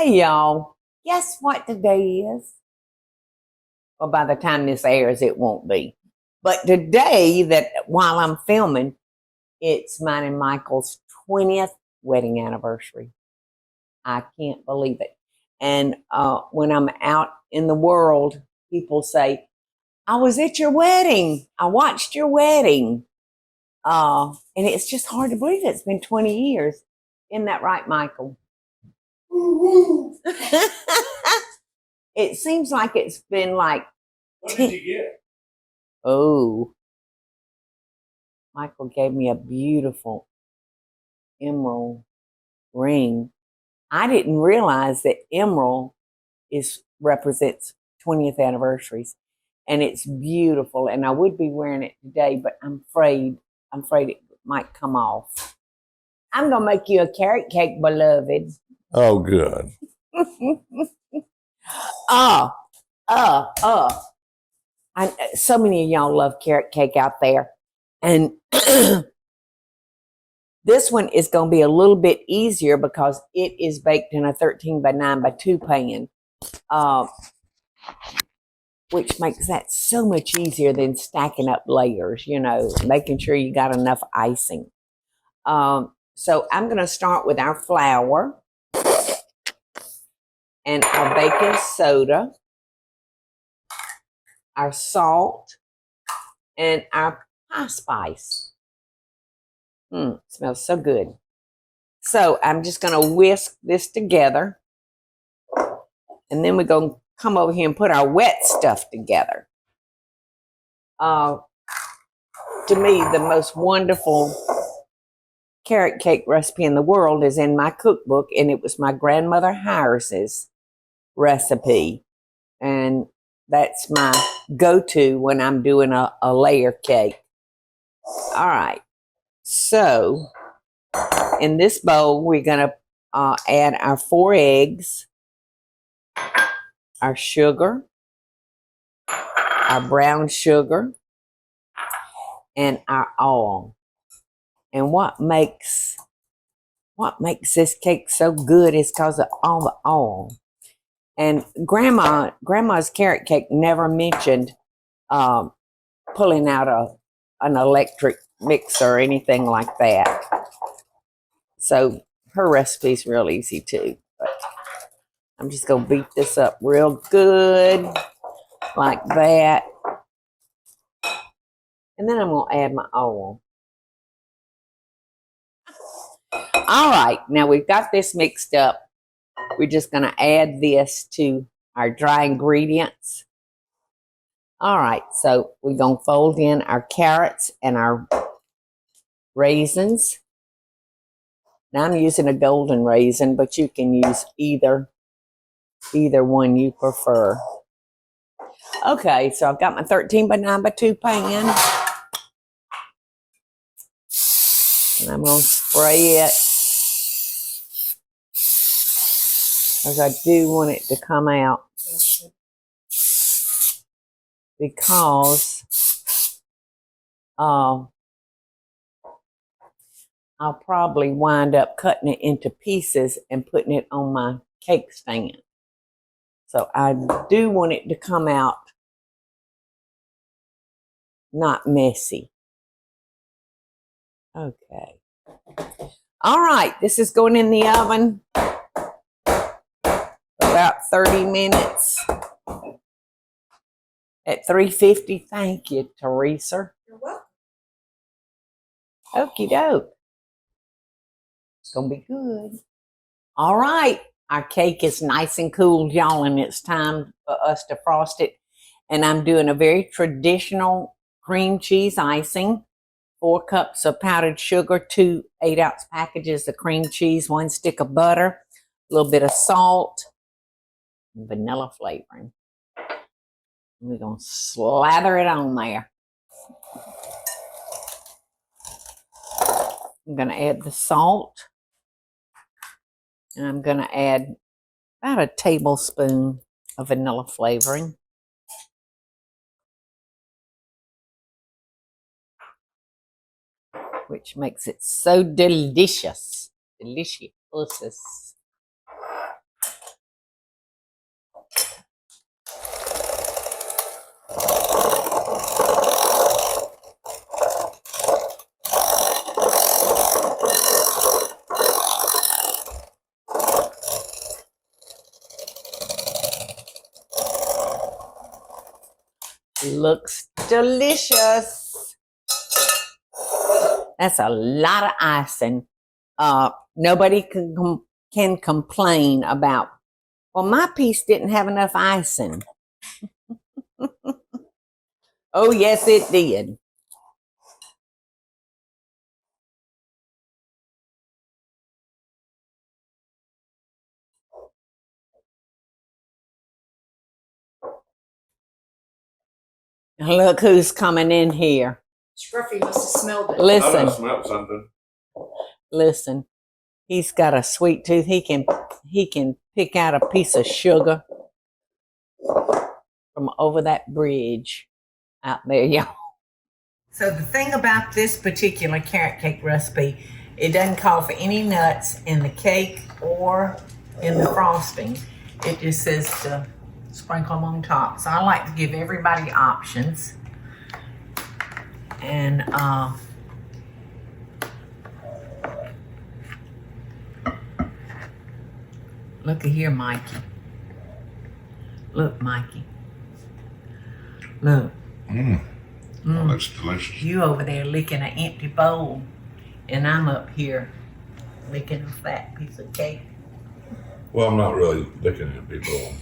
Hey y'all, guess what today is? Well, by the time this airs, it won't be. But today, that while I'm filming, it's mine and Michael's 20th wedding anniversary. I can't believe it. And when I'm out in the world, people say, I was at your wedding. I watched your wedding. And it's just hard to believe it's been 20 years. Isn't that right, Michael? It seems like it's been like What did you get? Oh, Michael gave me a beautiful emerald ring. I didn't realize that emerald represents 20th anniversaries, and it's beautiful. And I would be wearing it today, but I'm afraid it might come off. I'm gonna make you a carrot cake, beloved. Oh, good. So many of y'all love carrot cake out there, and this one is going to be a little bit easier because it is baked in a 13 by 9 by 2 pan, which makes that so much easier than stacking up layers, making sure you got enough icing. So I'm going to start with our flour and our baking soda, our salt, and our pie spice. Smells so good. So I'm just going to whisk this together, and then we're going to come over here and put our wet stuff together. To me, the most wonderful carrot cake recipe in the world is in my cookbook, and it was my grandmother Harris's recipe. And that's my go-to when I'm doing a layer cake. All right. So in this bowl, we're going to add our 4 eggs, our sugar, our brown sugar, and our oil. And what makes this cake so good is because of all the oil. And grandma's carrot cake never mentioned pulling out an electric mixer or anything like that. So her recipe's real easy too. But I'm just gonna beat this up real good like that. And then I'm gonna add my oil. All right, now we've got this mixed up. We're just going to add this to our dry ingredients. All right, so we're going to fold in our carrots and our raisins. Now I'm using a golden raisin, but you can use either one you prefer. Okay, so I've got my 13 by 9 by 2 pan. And I'm going to spray it, because I do want it to come out, because I'll probably wind up cutting it into pieces and putting it on my cake stand. So I do want it to come out not messy. Okay. All right, this is going in the oven about 30 minutes at 350. Thank you, Teresa. You're welcome. Okie doke. It's going to be good. All right, our cake is nice and cool, y'all, and it's time for us to frost it. And I'm doing a very traditional cream cheese icing. 4 cups of powdered sugar, 2 8-ounce packages of cream cheese, 1 stick of butter, a little bit of salt, and vanilla flavoring. We're going to slather it on there. I'm going to add the salt. And I'm going to add about a tablespoon of vanilla flavoring. Which makes it so delicious. Delicious. looks delicious. That's a lot of icing. Nobody can complain about, well, my piece didn't have enough icing. Oh, yes, it did. Look who's coming in here. Scruffy must have smelled it. Listen, I smelled something. listen. He's got a sweet tooth. He can pick out a piece of sugar from over that bridge out there, y'all. So the thing about this particular carrot cake recipe, it doesn't call for any nuts in the cake or in the frosting. It just says to sprinkle them on top. So I like to give everybody options. And look at here, Mikey. Look, Mikey. Look. Oh, that's delicious. You over there licking an empty bowl, and I'm up here licking a fat piece of cake. Well, I'm not really licking at people.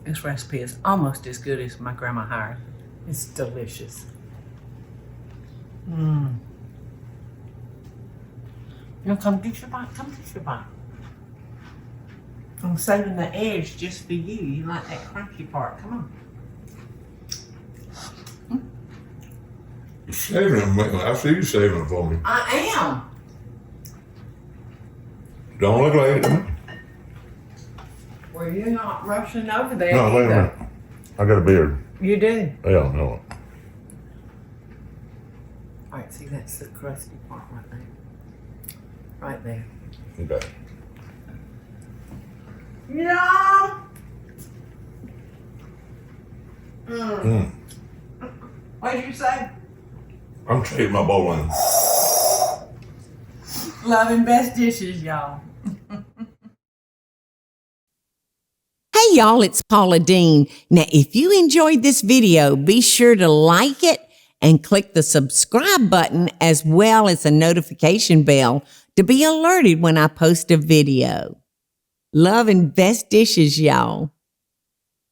This recipe is almost as good as my grandma hers. It's delicious. Now come get your bite. Come get your bite. I'm saving the edge just for you. You like that crunchy part. Come on. You're saving them. I see you saving them for me. I am. Don't look like it. Well, you're not rushing over there. No, wait a minute. I got a beard. You do. Yeah, no. All right, see, that's the crusty part right there. Right there. Okay. Yeah. What did you say? I'm trading my bowling. Loving best dishes, y'all. Hey, y'all, it's Paula Deen. Now, if you enjoyed this video, be sure to like it and click the subscribe button as well as the notification bell to be alerted when I post a video. Love and best dishes, y'all.